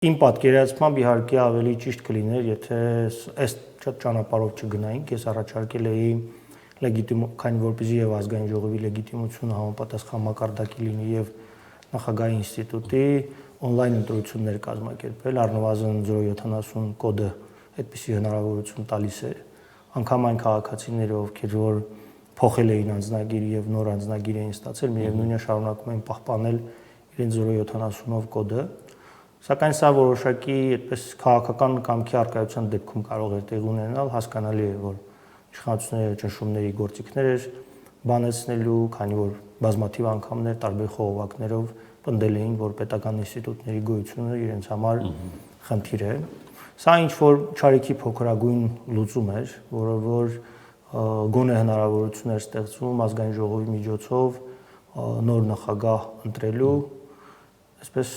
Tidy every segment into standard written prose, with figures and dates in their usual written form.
Իմ պատկերացմամբ իհարկե ավելի ճիշտ կլիներ, եթե այս ճանապարհով չգնայինք, ես առաջարկել էի քանի որպեսզի եւ ազգային ժողովի լեգիտիմությունը համապատասխան մակարդակի լինի եւ նախագահի ինստիտուտի on-line ընտրություններ կազմակերպել, առնվազն 070 կոդը այդպիսի հնարավորություն տալիս է անգամ այն քաղաքացիները, ովքեր որ փոխել էին անձնագիր եւ նոր անձնագիր էին ստացել, միևնույնն է շարունակում են պահպանել իրենց 070-ով կոդը, սակայն սա որոշակի այդպես քաղաքական կամքի առկայության դեպքում կարող է տեղի ունենալ, հասկանալի է, որ իշխանությունները ճնշումների գործիքներ էր բանեցնելու, քանի որ բազմաթիվ անգամներ տարբեր խողովակներով պնդել էին, որ պետական ինստիտուտների գոյությունը իրենց համար խնդիր է։ Սա ինչ որ ճարիքի փոքրագույն լուծում էր, որը որ գոնե հնարավորություն էր ստեղծում ազգային ժողովի միջոցով նոր նախագահ ընտրելու, այսպես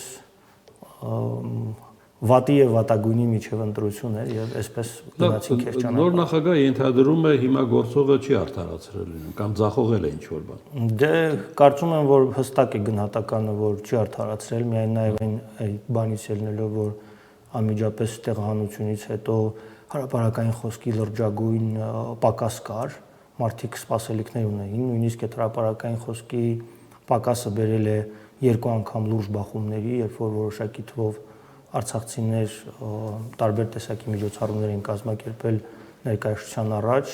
վատի եւ վատագույնի միջև ընտրություն էր եւ այսպես գնացինք այս ճանապարհով։ Նոր նախագահը ենթադրում է հիմա գործողը չի արդարացրել կամ ձախողել է ինչ որ բան։ Դե կարծում եմ, որ հստակ է գնահատականը, որ չի արդարացրել, միայն նաեւ այն բանից ելնելով, որ անմիջապես տեղահանությունից հետո հրապարակային խոսքի լրջագույն պակաս կար, մարդիկ սպասելիքներ ունեին, նույնիսկ այդ հրապարակային խոսքի պակասը բերել է երկու անգամ լուրջ բախումների, երբ որ որոշակի թվով արցախցիներ տարբեր տեսակի միջոցառումներ են կազմակերպել ներկայացության առաջ,